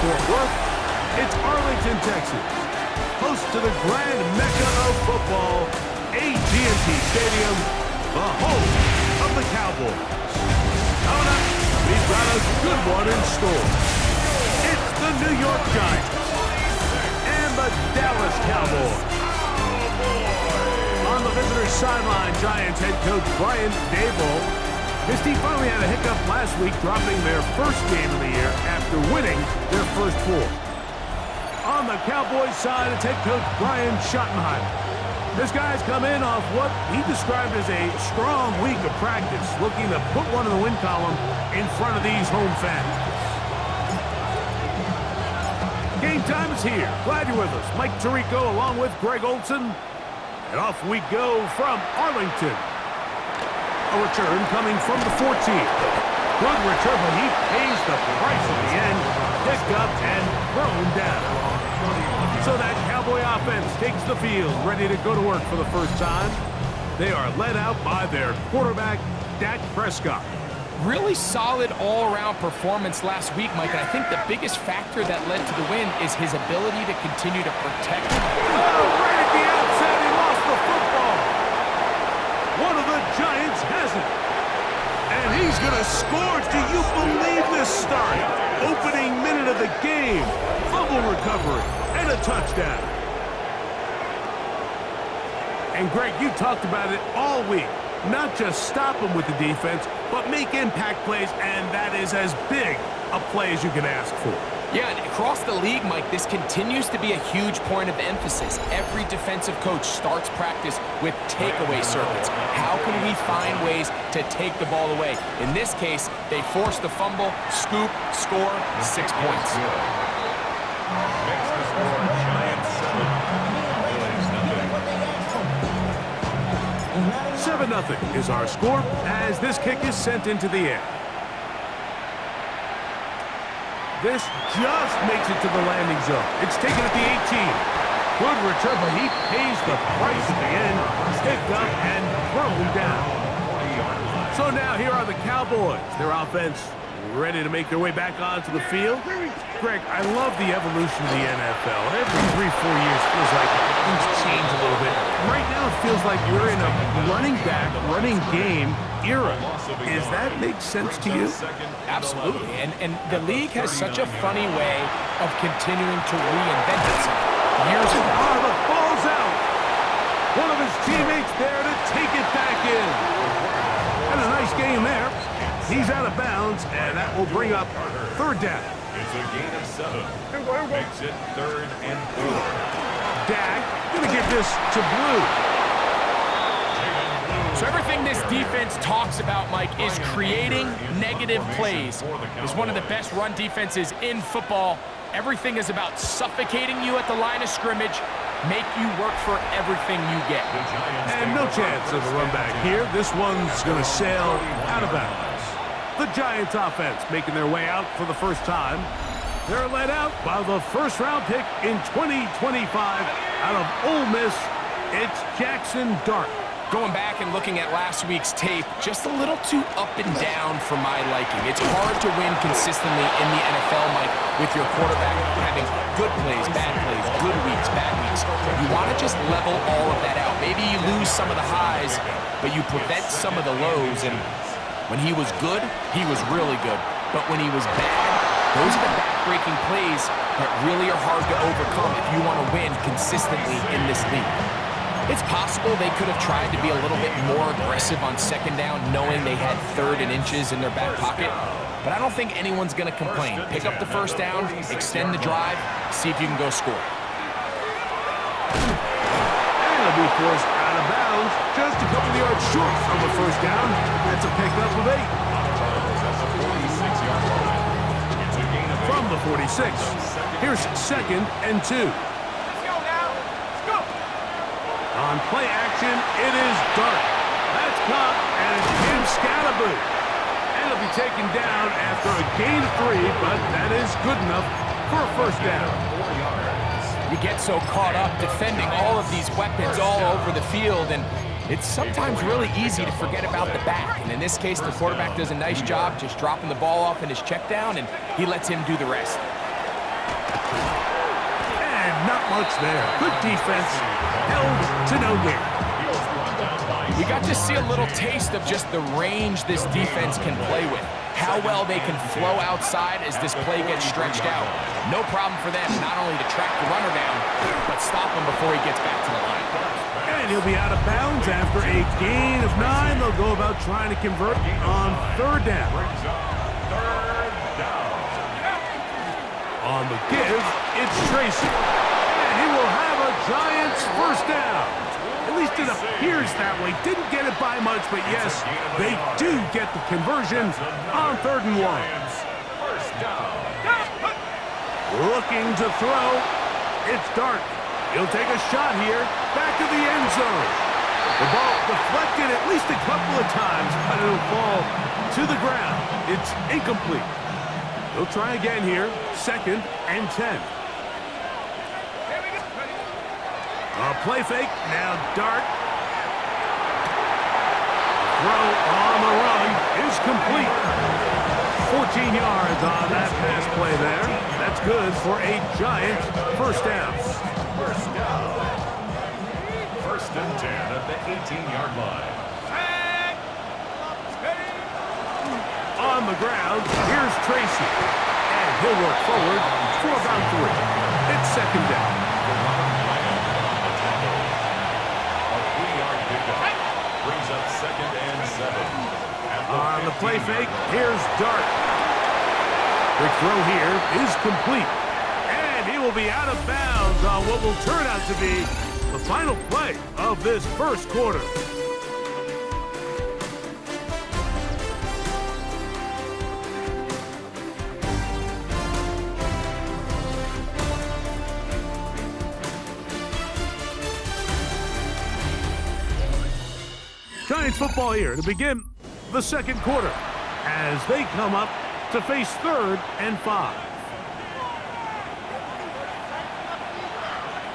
Fort Worth. It's Arlington, Texas, host to the grand mecca of football, AT&T Stadium, the home of the Cowboys. Coming up, we've got a good one in store. It's the New York Giants and the Dallas Cowboys. On the visitor's sideline, Giants head coach Brian Daboll. His team finally had a hiccup last week, dropping their first game of the year after winning their first 4. On the Cowboys side, it's head coach Brian Schottenheimer. This guy's come in off what he described as a strong week of practice, looking to put one in the win column in front of these home fans. Game time is here. Glad you're with us. Mike Tirico along with Greg Olson. And off we go from Arlington. A return coming from the 14. Good return, but he pays the price at the end. Picked up and thrown down. So that Cowboy offense takes the field, ready to go to work for the first time. They are led out by their quarterback, Dak Prescott. Really solid all-around performance last week, Mike, and I think the biggest factor that led to the win is his ability to continue to protect. Oh, right at the outset, he lost the football. One of the Giants has it. And he's going to score. Do you believe this start? Opening minute of the game. Fumble recovery and a touchdown. And Greg, you talked about it all week. Not just stop them with the defense, but make impact plays, and that is as big a play as you can ask for. Yeah, and across the league, Mike, this continues to be a huge point of emphasis. Every defensive coach starts practice with takeaway circuits. How can we find ways to take the ball away? In this case, they forced the fumble, scoop, score, 6 points. 7-0 is our score as this kick is sent into the air. This just makes it to the landing zone. It's taken at the 18. Good return, but he pays the price at the end. Picked up and thrown down. So now here are the Cowboys. Their offense ready to make their way back onto the field. Greg, I love the evolution of the NFL. Every 3-4 years feels like things change a little bit. Right now it feels like we're in a running back, running game era. Does that make sense to you? Absolutely. And the league has such a funny way of continuing to reinvent itself. Years ago. Oh, the ball's out. One of his teammates there to take it back in. And a nice game there. He's out of bounds, and that will bring up third down. It's a gain of 7. Makes it 3rd and 4. Dak gonna give this to Blue. So everything this defense talks about, Mike, is creating negative plays. It's one of the best run defenses in football. Everything is about suffocating you at the line of scrimmage, make you work for everything you get. And no chance of a run back here. This one's gonna sail out of bounds. The Giants offense making their way out for the first time. They're led out by the first-round pick in 2025 out of Ole Miss. It's Jackson Dart. Going back and looking at last week's tape, just a little too up and down for my liking. It's hard to win consistently in the NFL, Mike, with your quarterback having good plays, bad plays, good weeks, bad weeks. You want to just level all of that out. Maybe you lose some of the highs, but you prevent some of the lows. And when he was good, he was really good. But when he was bad, those are the back-breaking plays that really are hard to overcome if you want to win consistently in this league. It's possible they could have tried to be a little bit more aggressive on second down, knowing they had 3rd and inches in their back pocket. But I don't think anyone's going to complain. Pick up the first down, extend the drive, see if you can go score. And it'll be forced out of bounds, just a couple of yards short of the first down. That's a pickup of 8. From the 46, here's 2nd and 2. On play action, it is Dart. That's caught, and it's Jim Scalaboo. And it'll be taken down after a gain of 3, but that is good enough for a first down. You get so caught up defending all of these weapons all over the field, and it's sometimes really easy to forget about the back. And in this case, the quarterback does a nice job just dropping the ball off in his check down, and he lets him do the rest. And not much there. Good defense. Held to no gain. We got to see a little taste of just the range this defense can play with. How well they can flow outside as this play gets stretched out. No problem for them not only to track the runner down, but stop him before he gets back to the line. And he'll be out of bounds after a gain of 9. They'll go about trying to convert on 3rd down. On the give, it's Tracy. And he will have a Giants first down. At least it appears that way. Didn't get it by much, but yes, they do get the conversion on 3rd and 1. Looking to throw. It's Dart. He'll take a shot here. Back to the end zone. The ball deflected at least a couple of times, but it'll fall to the ground. It's incomplete. He'll try again here. 2nd and 10. A play fake. Now Dart. Throw on the run is complete. 14 yards on that pass play there. That's good for a Giant first down. First and 10 at the 18-yard line. On the ground, here's Tracy. And he'll work forward for about 3. It's 2nd down. A 3-yard pickup. Brings up 2nd and 7. On the play fake, here's Dart. The throw here is complete. And he will be out of bounds on what will turn out to be the final play of this first quarter. Giants football here to begin the second quarter as they come up to face 3rd and 5.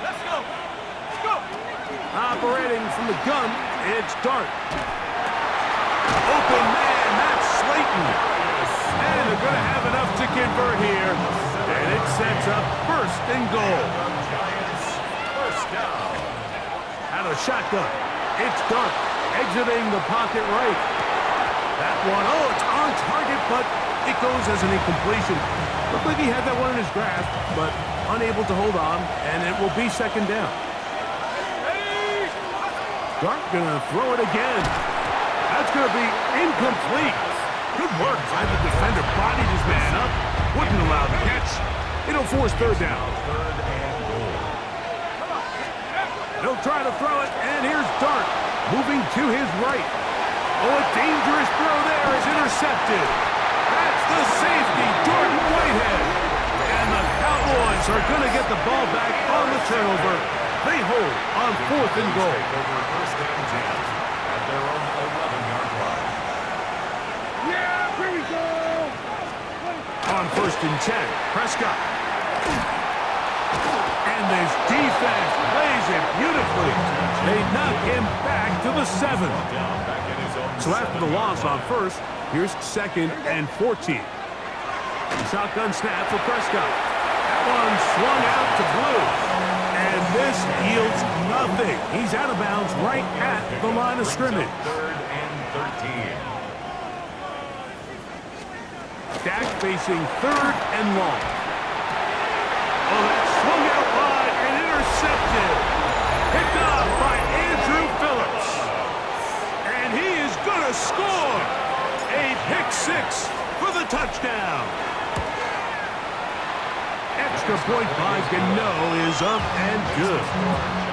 Let's go. Let's go. Operating from the gun, it's Dart. Open man, that's Slayton. And they're going to have enough to convert here. And it sets up 1st and goal. First down. Out of shotgun, it's Dart. Exiting the pocket right. That one, it's on target, but it goes as an incompletion. Looked like he had that one in his grasp, but unable to hold on, and it will be 2nd down. Dart gonna throw it again. That's gonna be incomplete. Good work by the defender. Bodied his man up. Wouldn't allow the catch. It'll force 3rd down. 3rd and goal. They'll try to throw it, and here's Dart. Moving to his right. A dangerous throw there is intercepted. That's the safety, Jordan Whitehead. And the Cowboys are going to get the ball back on the turnover. They hold on 4th and goal. Over 1st and 10 at their own 11-yard line. Yeah, here we go. On 1st and 10, Prescott. And this defense plays it beautifully. They knock him back to the 7. So after the loss on 1st, here's 2nd and 14. Shotgun snap for Prescott. That one swung out to Blue. And this yields nothing. He's out of bounds right at the line of scrimmage. 3rd and 13. Dak facing 3rd and long. Oh, that swung out wide and intercepted. Picked off by Andrew Phillips. And he is going to score. A pick 6 for the touchdown. Extra point by Gano is up and good.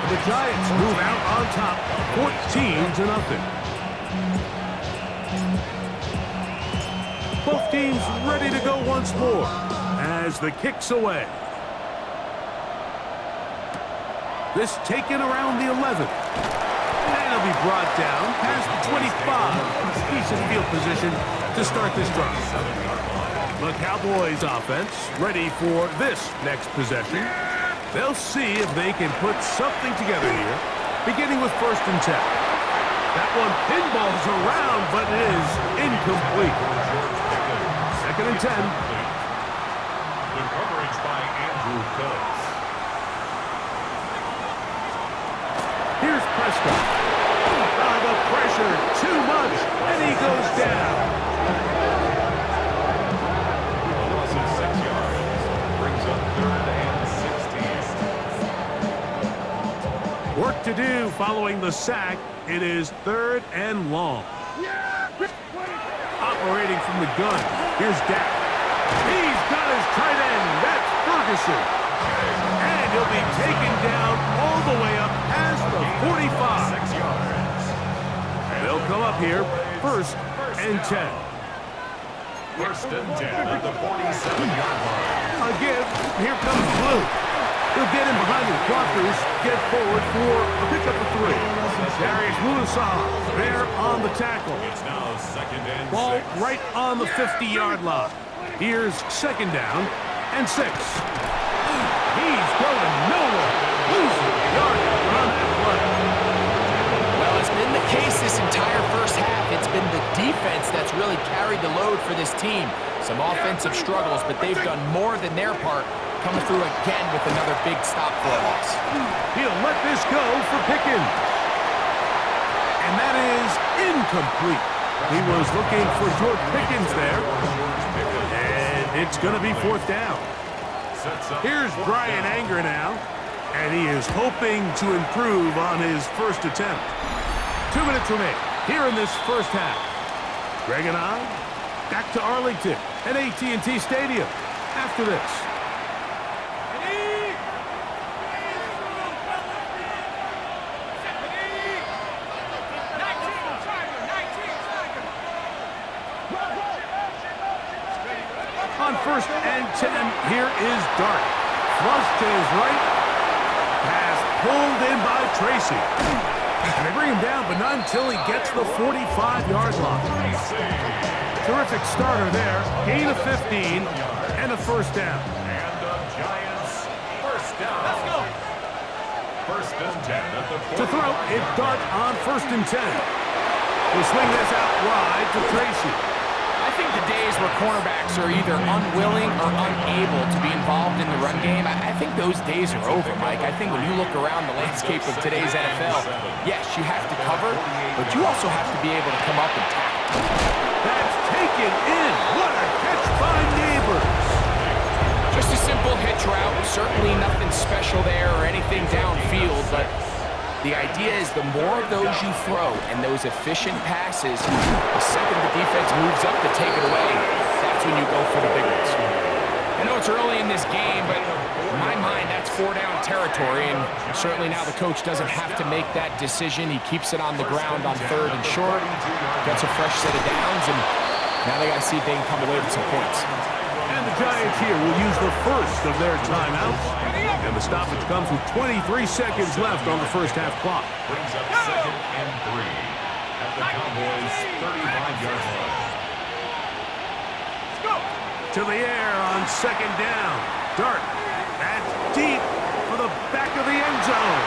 The Giants move out on top, 14-0. Both teams ready to go once more as the kick's away. This taken around the 11. And it'll be brought down past the 25. Decent field position to start this drive. The Cowboys offense ready for this next possession. They'll see if they can put something together here, beginning with 1st and 10. That one pinballs around, but it is incomplete. 2nd and 10. The coverage by Andrew Phillips. Prescott. The pressure, too much, and he goes down. A loss of 6 yards. Brings up 3rd and 16. Work to do following the sack. It is 3rd and long. Operating from the gun. Here's Dak. He's got his tight end. That's Ferguson. And he'll be taken down all the way up past the 45. 6 yards. They'll come up here, 1st and 10. 1st and 10 at the 47-yard line. A give. Here comes Blue. He'll get him behind his blockers, get forward for a pickup of 3. Darius Musa there on the tackle. It's now 2nd and Ball 6. right on the 50-yard line. Here's 2nd down and 6. He's going nowhere. Losing yardage on that play. Well, it's been the case this entire first half. It's been the defense that's really carried the load for this team. Some offensive struggles, but they've done more than their part, coming through again with another big stop for a loss. He'll let this go for Pickens. And that is incomplete. He was looking for George Pickens there. And it's going to be 4th down. Here's Brian Anger now. And he is hoping to improve on his first attempt. 2 minutes remain here in this first half. Greg and I back to Arlington at AT&T Stadium after this. On 1st and 10, here is Dart. Flush to his right. Pass pulled in by Tracy. And they bring him down, but not until he gets the 45-yard line. Terrific starter there. Gain of 15 and a 1st down. And the Giants 1st down. Let's go. 1st and 10 at the 45. To throw, it's Dart on 1st and 10. He'll swing this out wide to Tracy. I think the days where cornerbacks are either unwilling or unable to be involved in the run game, I think those days are over, Mike. I think when you look around the landscape of today's NFL, yes, you have to cover, but you also have to be able to come up and tackle. That's taken in. What a catch by Neighbors. Just a simple hitch route. Certainly nothing special there or anything downfield, but the idea is the more of those you throw and those efficient passes, the second the defense moves up to take it away, that's when you go for the big ones. I know it's early in this game, but in my mind, that's 4-down territory, and certainly now the coach doesn't have to make that decision. He keeps it on the ground on 3rd and short, gets a fresh set of downs, and now they got to see if they can come away with some points. And the Giants here will use the first of their timeouts. And the stoppage comes with 23 seconds left on the first half clock. Brings up 2nd and 3 at the Cowboys' 35-yard line. To the air on 2nd down. Dart. That's deep for the back of the end zone.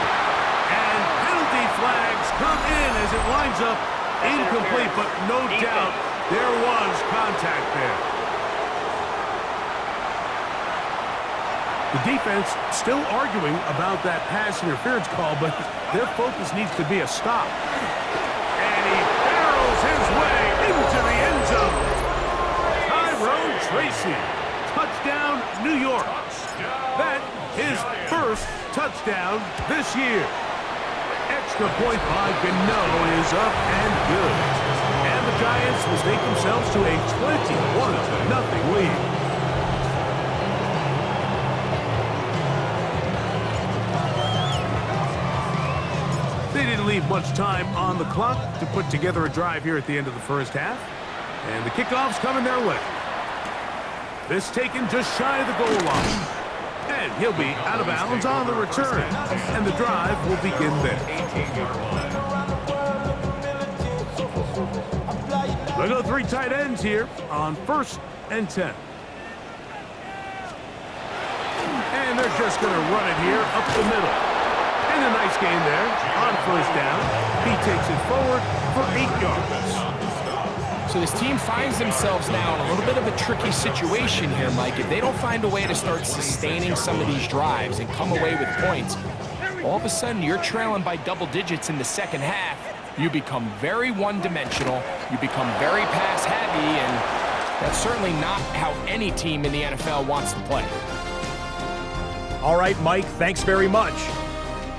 And penalty flags come in as it winds up incomplete, but no doubt there was contact there. The defense still arguing about that pass interference call, but their focus needs to be a stop. And he barrels his way into the end zone. Tyrone Tracy. Touchdown, New York. That his first touchdown this year. Extra point by Gano is up and good. And the Giants will stake themselves to a 21-0 lead. They didn't leave much time on the clock to put together a drive here at the end of the first half. And the kickoff's coming their way. This taken just shy of the goal line. And he'll be out of bounds on the return. And the drive will begin there. 18-yard line. They'll go 3 tight ends here on 1st and 10. And they're just going to run it here up the middle. And a nice gain there on 1st down. He takes it forward for 8 yards. So this team finds themselves now in a little bit of a tricky situation here, Mike. If they don't find a way to start sustaining some of these drives and come away with points, all of a sudden you're trailing by double digits in the second half. You become very one-dimensional, you become very pass-heavy, and that's certainly not how any team in the NFL wants to play. All right, Mike, thanks very much.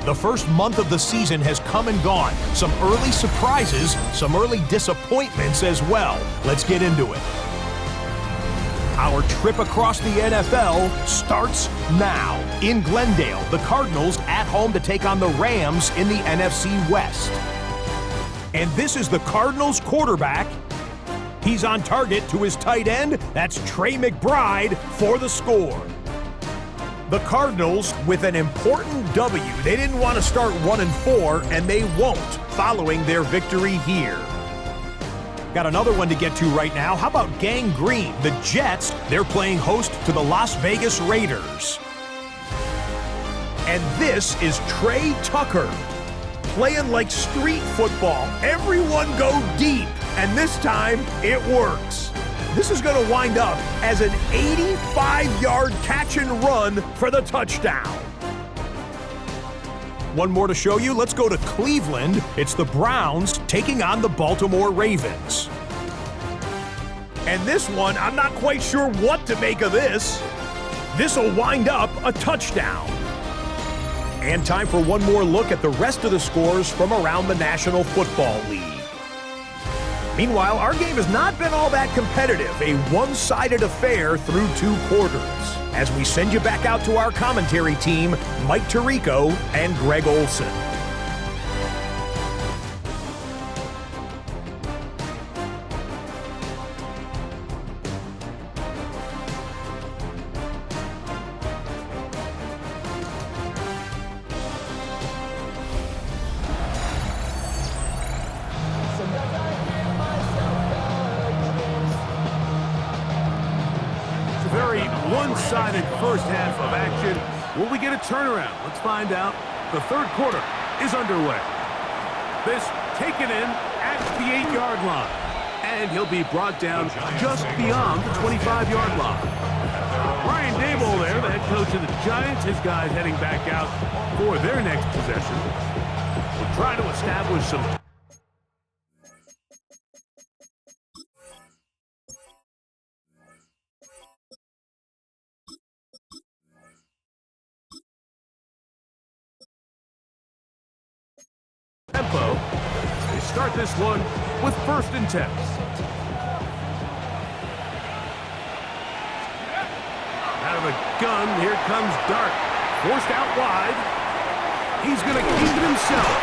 The first month of the season has come and gone. Some early surprises, some early disappointments as well. Let's get into it. Our trip across the NFL starts now. In Glendale, the Cardinals at home to take on the Rams in the NFC West. And this is the Cardinals quarterback. He's on target to his tight end. That's Trey McBride for the score. The Cardinals with an important W. They didn't want to start 1-4, and they won't following their victory here. Got another one to get to right now. How about Gang Green? The Jets, they're playing host to the Las Vegas Raiders. And this is Trey Tucker playing like street football. Everyone go deep, and this time it works. This is going to wind up as an 85-yard catch and run for the touchdown. One more to show you. Let's go to Cleveland. It's the Browns taking on the Baltimore Ravens. And this one, I'm not quite sure what to make of this. This will wind up a touchdown. And time for one more look at the rest of the scores from around the National Football League. Meanwhile, our game has not been all that competitive, a one-sided affair through 2 quarters. As we send you back out to our commentary team, Mike Tirico and Greg Olson. Very one-sided first half of action. Will we get a turnaround? Let's find out. The third quarter is underway. This taken in at the 8-yard line. And he'll be brought down just beyond the 25-yard line. Brian Daboll there, the head coach of the Giants. His guys heading back out for their next possession. We'll try to establish some tempo. They start this one with 1st and 10. Out of a gun, here comes Dart. Forced out wide. He's going to keep it himself.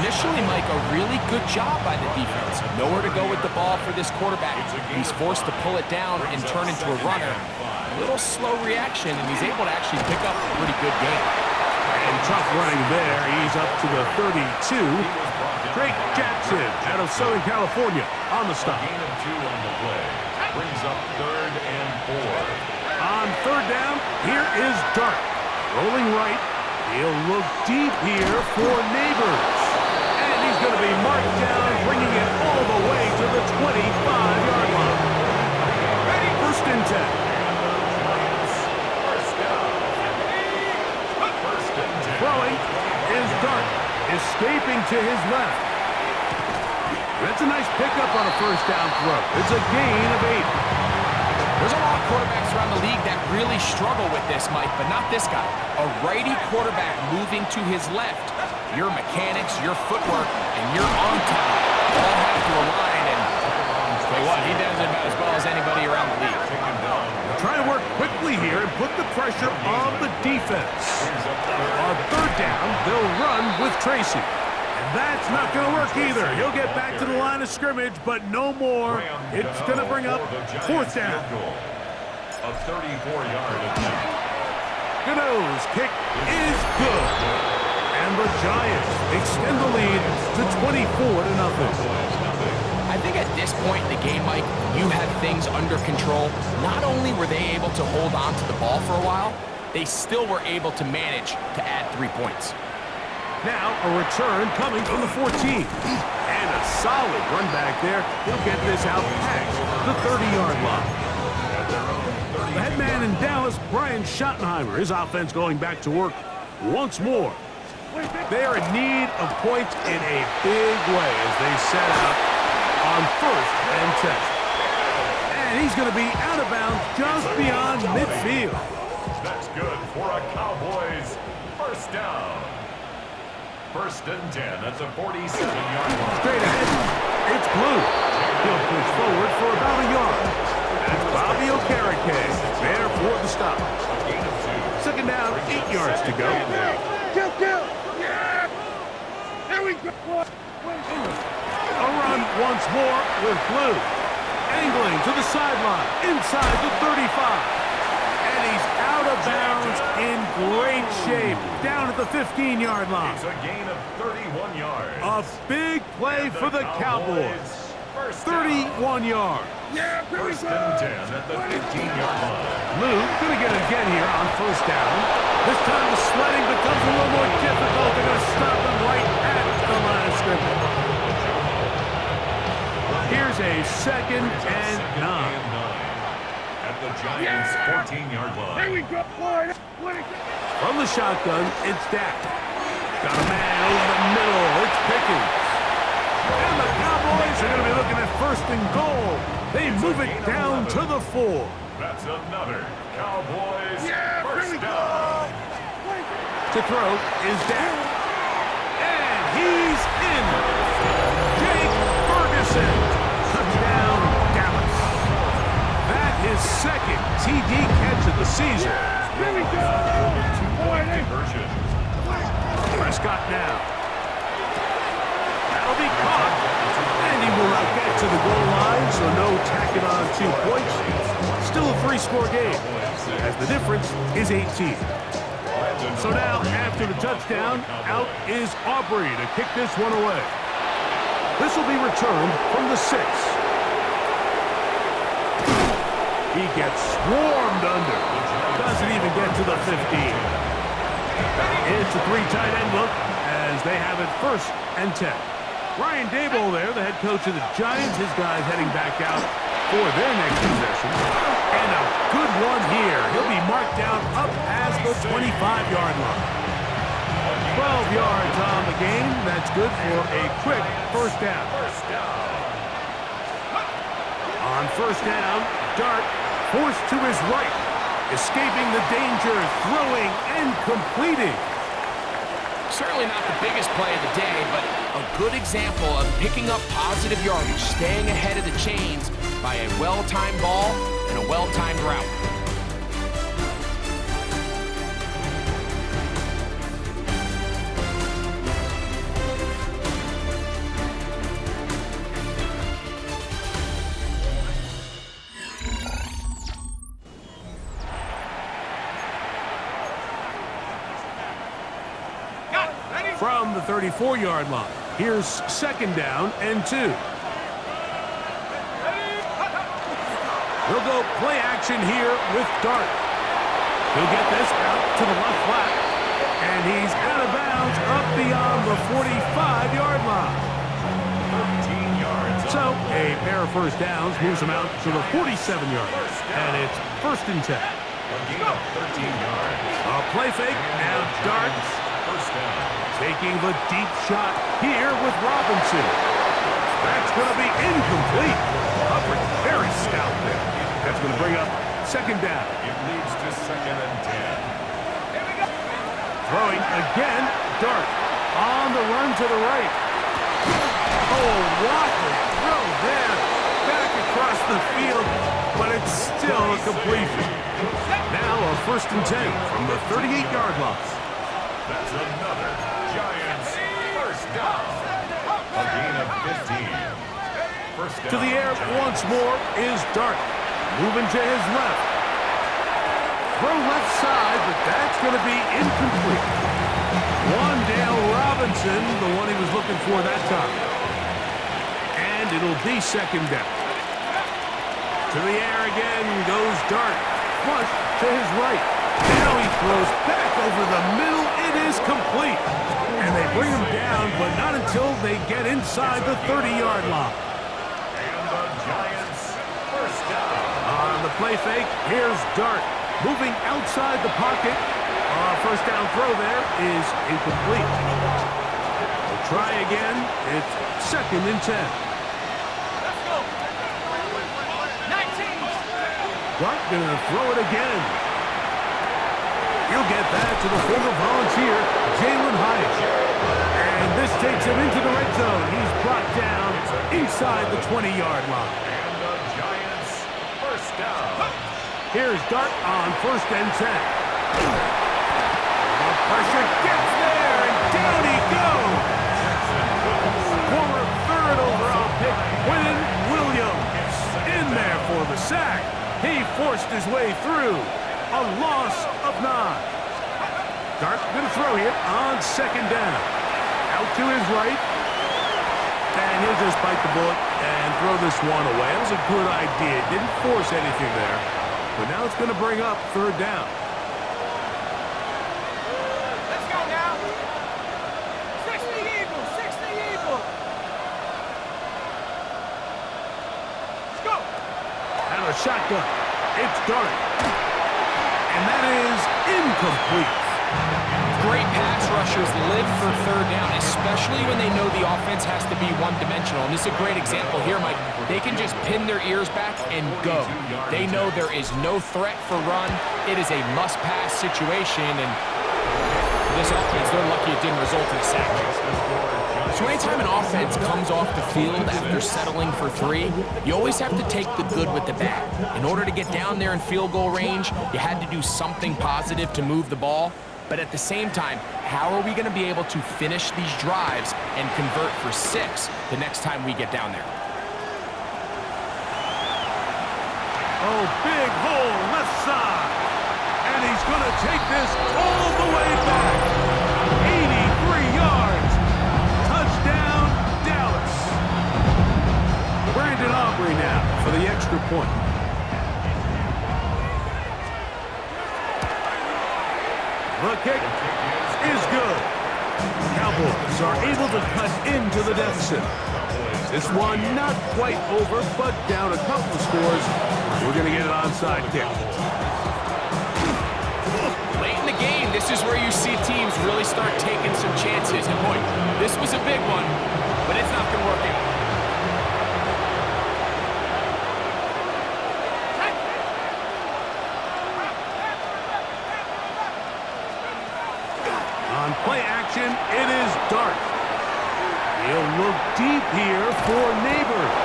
Initially, Mike, a really good job by the defense. Nowhere to go with the ball for this quarterback. He's forced to pull it down and turn into a runner. A little slow reaction, and he's able to actually pick up a pretty good game. And tough running there. He's up to the 32. Drake Jackson out of Southern California on the stop. Gain of 2 on the play. Brings up 3rd and 4. On 3rd down, here is Dart. Rolling right. He'll look deep here for Neighbors. And he's going to be marked down, bringing it all the way to the 25-yard line. 1st and 10. Throwing is Dart, escaping to his left. That's a nice pickup on a 1st down throw. It's a gain of 8. There's a lot of quarterbacks around the league that really struggle with this, Mike, but not this guy. A righty quarterback moving to his left. Your mechanics, your footwork, and your arm talent all have to align, and tell you what, he does it about as well as anybody around the league. Trying to work quickly here and put the pressure on the defense. On 3rd down, they'll run with Tracy. And that's not going to work either. He'll get back to the line of scrimmage, but no more. It's going to bring up 4th down. A 34-yard attempt. Gano's kick is good. And the Giants extend the lead to 24-0. I think at this point in the game, Mike, you had things under control. Not only were they able to hold on to the ball for a while, they still were able to manage to add 3 points. Now a return coming from the 14. And a solid run back there. He'll get this out past the 30-yard line. The head man in Dallas, Brian Schottenheimer. His offense going back to work once more. They are in need of points in a big way as they set out on 1st and 10. And he's going to be out of bounds just beyond midfield. That's good for a Cowboys first down. 1st and 10 at the 47-yard line. Straight ahead, it's Blue. He'll push forward for about a yard. That's Bobby Okereke there for the stop. A gain of 2. 2nd down, 8 yards to go. Kill. Yeah. There we go. A run once more with Blue. Angling to the sideline, inside the 35. And he's out of bounds in great shape, down at the 15-yard line. It's a gain of 31 yards. A big play for the Cowboys. 31 yards. Yeah, here we 1st go. and 10 at the 15-yard line. Blue gonna get it again here on 1st down. This time the sledding becomes a little more difficult. They're gonna stop him right at the line of scrimmage. Here's a 2nd and 9. At the Giants' 14-yard line. Here we go. From the shotgun, it's Dak. Got a man over the middle. It's Pickens. And the Cowboys are going to be looking at 1st and goal. They move it down to the 4. That's another Cowboys Here we first down. To throw is Dak. And he's in. Jake Ferguson. Touchdown, Dallas. That is 2nd TD catch of the season. Here we go. Two-point conversion. Prescott now. That'll be caught. And he will not get to the goal line, so no tacking on 2 points. Still a 3-score game, as the difference is 18. So now, after the touchdown, out is Aubrey to kick this one away. This will be returned from the 6. He gets swarmed under. Doesn't even get to the 15. It's a 3 tight end look as they have it 1st and 10. Ryan Daboll there, the head coach of the Giants. His guys heading back out for their next possession. And a good one here. He'll be marked down up past the 25-yard line. 12 yards on the game. That's good for a quick 1st down. On 1st down, Dart forced to his right. Escaping the danger, throwing and completing. Certainly not the biggest play of the day, but a good example of picking up positive yardage, staying ahead of the chains by a well-timed ball and a well-timed route. From the 34-yard line, here's 2nd down and 2. He'll go play action here with Dart. He'll get this out to the left flat, and he's out of bounds up beyond the 45-yard line. 13 yards. So a pair of 1st downs moves him out to the 47-yard line, and it's 1st and 10. A gain of 13 yards. A play fake, now Dart First down. taking the deep shot here with Robinson. That's going to be incomplete. Coverage very stout there. That's going to bring up 2nd down. It leads to 2nd and 10. Throwing again, Dart on the run to the right. Oh, what a throw there. Back across the field, but it's still a completion. Now a 1st and 10 from the 38-yard line. That's another Giants first down. A gain of 15. First down. To the air once more is Dart. Moving to his left. Throw left side, but that's going to be incomplete. Wandale Robinson, the one he was looking for that time. And it'll be 2nd down. To the air again goes Dart. Flush to his right. Now he throws back over the middle. It is complete. And they bring him down, but not until they get inside the 30-yard line. And the Giants first down. On the play fake, here's Dart. Moving outside the pocket. First down throw there is incomplete. We'll try again. It's 2nd and 10. Let's go. 19. Dart gonna throw it again. He'll get that to the former Volunteer, Jalen Hyatt. And this takes him into the red zone. He's brought down inside the 20-yard line. And the Giants first down. Here's Dart on 1st and 10. Pressure gets there, and down he goes. Former 3rd overall pick, Quinn Williams, in there for the sack. He forced his way through. A loss of 9. Dart gonna throw here on 2nd down. Out to his right. And he'll just bite the bullet and throw this one away. That was a good idea. Didn't force anything there. But now it's gonna bring up 3rd down. Let's go now. 60 Eagles. 60 Eagles. Let's go. Out of a shotgun. It's Dart. And that is incomplete. Great pass rushers live for 3rd down, especially when they know the offense has to be one-dimensional. And this is a great example here, Mike. They can just pin their ears back and go. They know there is no threat for run. It is a must-pass situation, and for this offense, they're lucky it didn't result in a sack. So anytime an offense comes off the field after settling for 3, you always have to take the good with the bad. In order to get down there in field goal range, you had to do something positive to move the ball. But at the same time, how are we going to be able to finish these drives and convert for 6 the next time we get down there? Oh, big hole left side. And he's going to take this all the way back. 83 yards. Touchdown, Dallas. Brandon Aubrey now for the extra point. The kick is good. Cowboys are able to cut into the deficit. This one not quite over, but down a couple of scores. We're going to get an onside kick. Late in the game, this is where you see teams really start taking some chances. And boy, this was a big one, but it's not going to work out. On play action, it is Dart. He'll look deep here for Neighbors.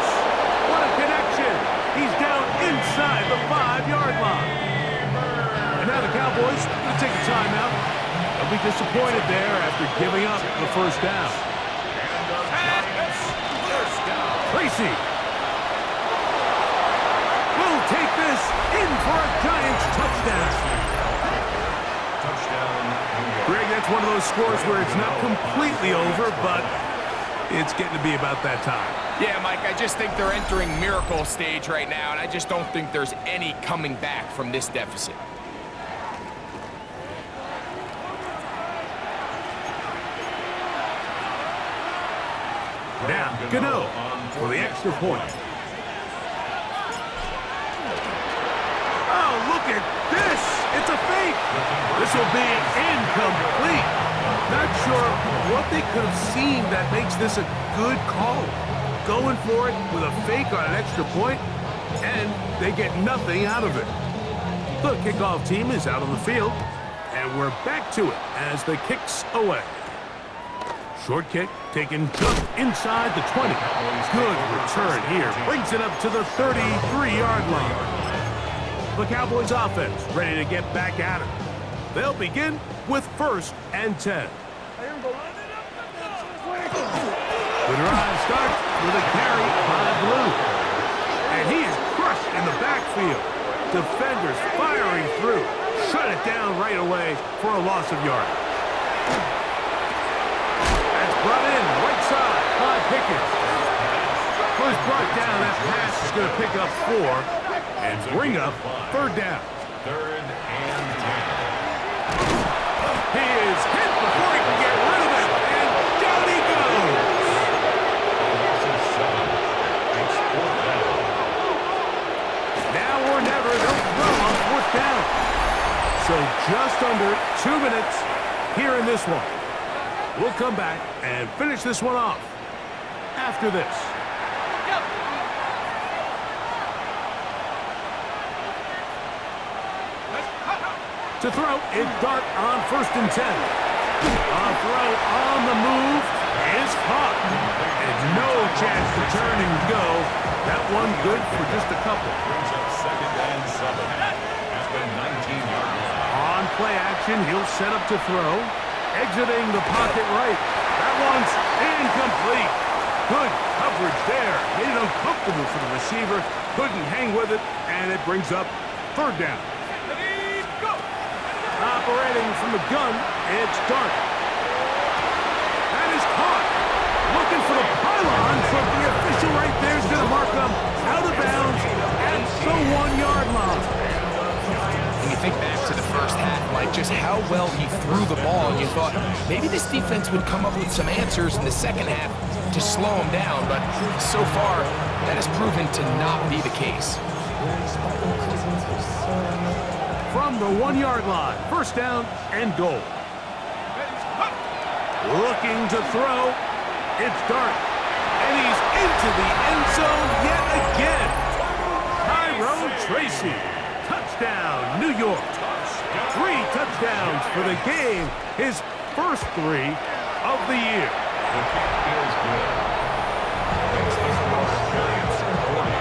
What a connection. He's down inside the 5-yard line. And now the Cowboys going to take a timeout. They'll be disappointed there after giving up the 1st down. And the Giants first down. Tracy will take this in for a Giants touchdown. Touchdown, New York. Greg, that's one of those scores where it's not completely over, but it's getting to be about that time. Yeah, Mike, I just think they're entering miracle stage right now, and I just don't think there's any coming back from this deficit. Now, Gano for the extra point. Oh, look at this. It's a fake. This will be incomplete. Not sure what they could have seen that makes this a good call. Going for it with a fake on an extra point, and they get nothing out of it. The kickoff team is out on the field, and we're back to it as the kick's away. Short kick taken just inside the 20. Good return here. Brings it up to the 33-yard line. The Cowboys offense ready to get back at it. They'll begin with 1st and 10. The drive starts with a carry by Blue. And he is crushed in the backfield. Defenders firing through. Shut it down right away for a loss of yardage. That's brought in right side by Pickens. Was brought down. That pass is going to pick up 4 and bring up 3rd down. 3rd and 10. He is hit before he can get rid of it, and down he goes. Now or never, they'll throw on 4th down. So just under 2 minutes here in this one. We'll come back and finish this one off after this. To throw, it's Dart on 1st and 10. A throw on the move is caught. And no chance to turn and go. That one good for just a couple. Brings up 2nd and 7 at the 19-yard line. On play action, he'll set up to throw. Exiting the pocket right. That one's incomplete. Good coverage there. Made it uncomfortable for the receiver. Couldn't hang with it, and it brings up 3rd down. Operating from the gun, it's Dart. That is caught. Looking for the pylon, but the official right there is going to mark them out of bounds at the 1-yard line. When you think back to the first half, like just how well he threw the ball, and you thought maybe this defense would come up with some answers in the second half to slow him down, but so far, that has proven to not be the case. From the 1-yard line, 1st down and goal. Looking to throw, it's Dart. And he's into the end zone yet again. Tyrone Tracy, touchdown, New York. 3 touchdowns for the game, his first 3 of the year. The kick feels good. Makes the score Giants 40,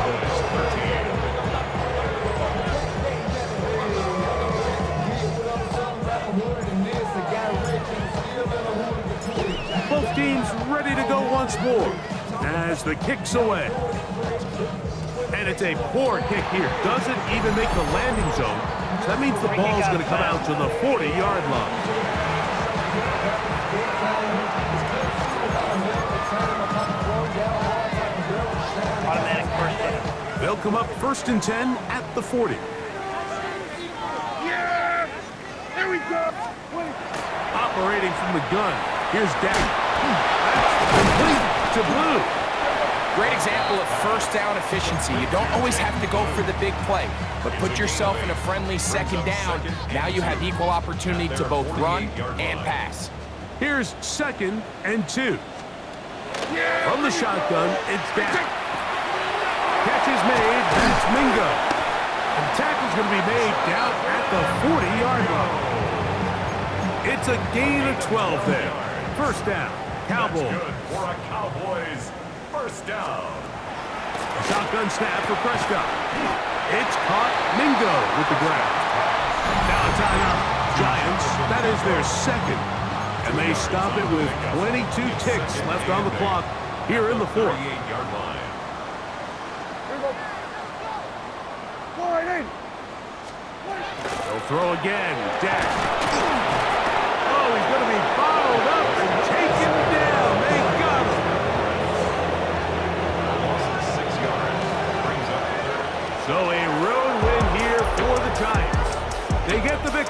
Colts 13. Both teams ready to go once more as the kick's away. And it's a poor kick here. Doesn't even make the landing zone. So that means the ball's going to come out to the 40-yard line. Automatic 1st down. They'll come up 1st and 10 at the 40. Yeah! There we go! Operating from the gun. Here's Dak. That's complete to Blue. Great example of 1st down efficiency. You don't always have to go for the big play, but put yourself in a friendly 2nd down. Now you have equal opportunity to both run and pass. Here's 2nd and 2. From the shotgun, it's Dak. Catch is made, that's Mingo. And the tackle's going to be made down at the 40-yard line. It's a gain of 12 there. 1st down, Cowboys. That's good for a Cowboys 1st down. Shotgun snap for Prescott. It's caught. Mingo with the grab. Now a timeout. Giants, that is their 2nd. And they stop it with 22 ticks left on the clock here in the 4th. 38-yard line. They'll throw again. Dak. Oh, he's going to be bottled up and taken down. They got him. Loss of 6 yards. Brings up 3rd. So a road win here for the Giants. They get the victory.